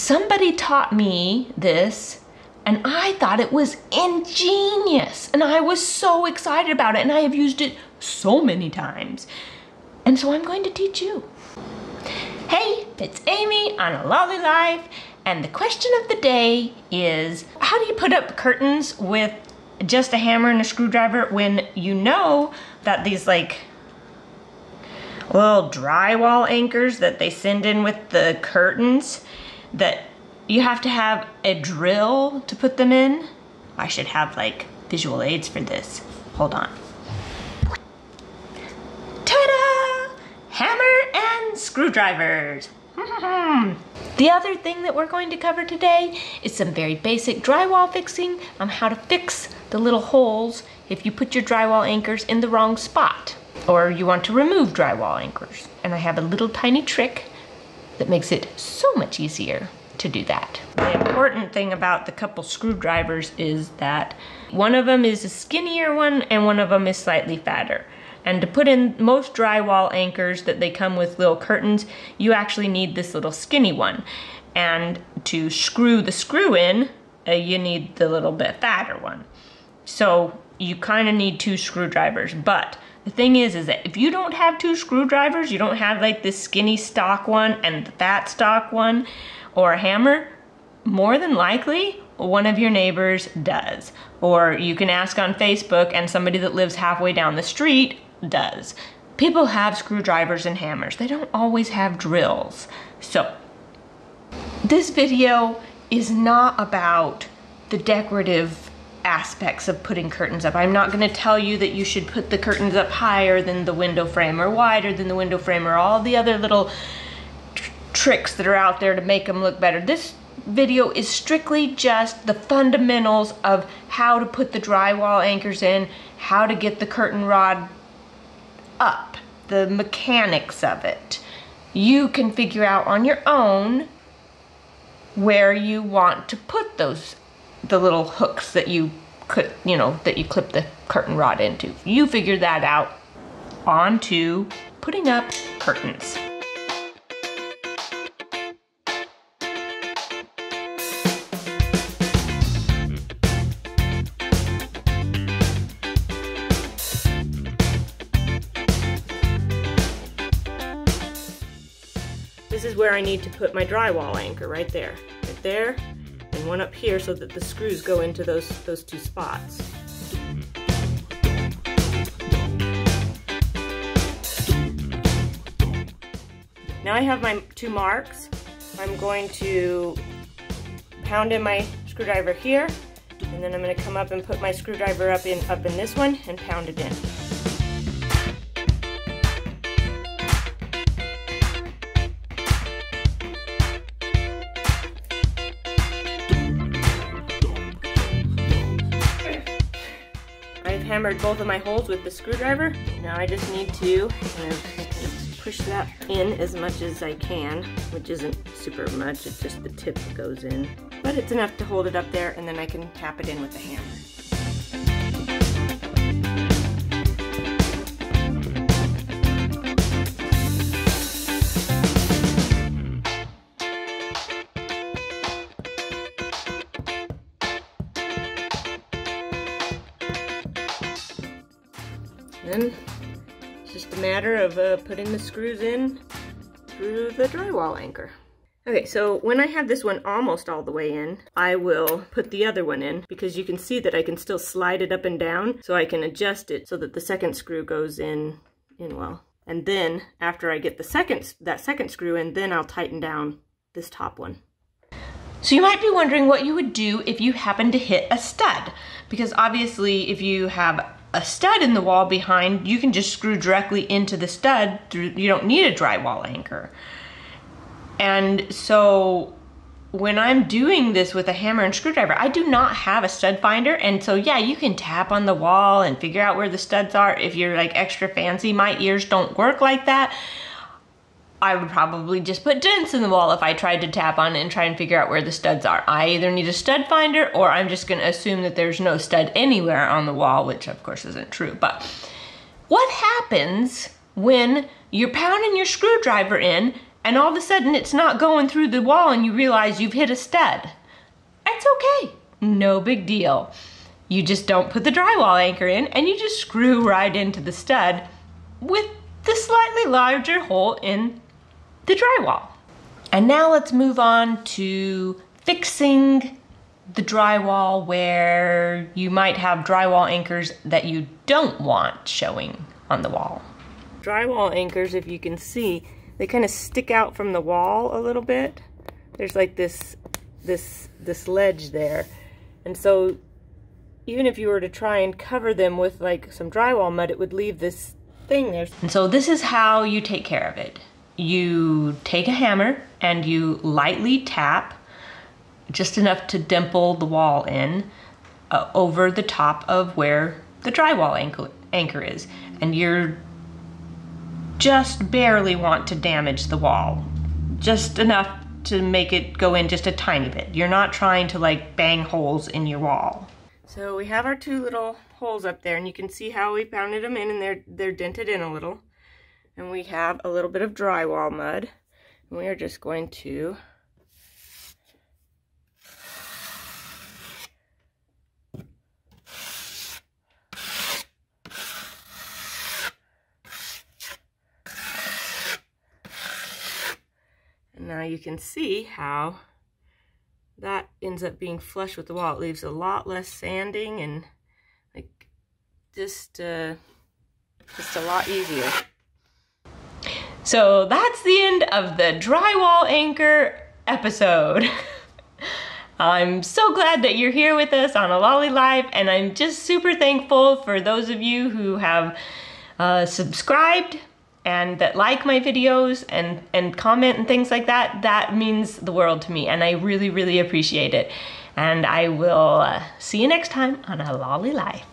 somebody taught me this and I thought it was ingenious and I was so excited about it and I have used it so many times. And so I'm going to teach you. Hey, it's Amy on A Lolly Life, and the question of the day is, how do you put up curtains with just a hammer and a screwdriver when you know that these like little drywall anchors that they send in with the curtains, that you have to have a drill to put them in? I should have like visual aids for this. Hold on. Ta-da! Hammer and screwdrivers. The other thing that we're going to cover today is some very basic drywall fixing on how to fix the little holes if you put your drywall anchors in the wrong spot or you want to remove drywall anchors. And I have a little tiny trick that makes it so much easier to do that. The important thing about the couple screwdrivers is that one of them is a skinnier one and one of them is slightly fatter. And to put in most drywall anchors that they come with little curtains, you actually need this little skinny one. And to screw the screw in, you need the little bit fatter one. So you kind of need two screwdrivers. But the thing is that if you don't have two screwdrivers, you don't have like this skinny stock one and the fat stock one, or a hammer, more than likely one of your neighbors does. Or you can ask on Facebook and somebody that lives halfway down the street does. People have screwdrivers and hammers. They don't always have drills. So this video is not about the decorative aspects of putting curtains up. I'm not going to tell you that you should put the curtains up higher than the window frame or wider than the window frame or all the other little tricks that are out there to make them look better. This video is strictly just the fundamentals of how to put the drywall anchors in, how to get the curtain rod up, the mechanics of it. You can figure out on your own where you want to put the little hooks that you could, that you clip the curtain rod into. You figure that out. On to putting up curtains. This is where I need to put my drywall anchor, right there, and one up here so that the screws go into those two spots. Now I have my two marks. I'm going to pound in my screwdriver here, and then I'm going to come up and put my screwdriver up in this one and pound it in. Hammered both of my holes with the screwdriver. Now I just need to kind of push that in as much as I can, which isn't super much, it's just the tip that goes in. But it's enough to hold it up there, and then I can tap it in with the hammer. Then it's just a matter of putting the screws in through the drywall anchor. Okay, so when I have this one almost all the way in, I will put the other one in, because you can see that I can still slide it up and down, so I can adjust it so that the second screw goes in well. And then after I get that second screw in, then I'll tighten down this top one. So you might be wondering what you would do if you happen to hit a stud, because obviously if you have a stud in the wall behind, you can just screw directly into the stud you don't need a drywall anchor. And so when I'm doing this with a hammer and screwdriver, I do not have a stud finder, and so yeah, you can tap on the wall and figure out where the studs are if you're like extra fancy. My ears don't work like that. I would probably just put dents in the wall if I tried to tap on it and try and figure out where the studs are. I either need a stud finder, or I'm just gonna assume that there's no stud anywhere on the wall, which of course isn't true. But what happens when you're pounding your screwdriver in and all of a sudden it's not going through the wall and you realize you've hit a stud. It's okay, no big deal. You just don't put the drywall anchor in and you just screw right into the stud with the slightly larger hole in the drywall. And now let's move on to fixing the drywall where you might have drywall anchors that you don't want showing on the wall. Drywall anchors, if you can see, they kind of stick out from the wall a little bit. There's like this ledge there. And so even if you were to try and cover them with like some drywall mud, it would leave this thing there. And so this is how you take care of it. You take a hammer and you lightly tap just enough to dimple the wall in over the top of where the drywall anchor is. And you're just barely want to damage the wall. Just enough to make it go in just a tiny bit. You're not trying to like bang holes in your wall. So we have our two little holes up there and you can see how we pounded them in and they're dented in a little. And we have a little bit of drywall mud. And we are just going to now you can see how that ends up being flush with the wall. It leaves a lot less sanding and like just a lot easier. So that's the end of the drywall anchor episode. I'm so glad that you're here with us on A Lolly Life, and I'm just super thankful for those of you who have subscribed and that like my videos and comment and things like that. That means the world to me, and I really, really appreciate it. And I will see you next time on A Lolly Life.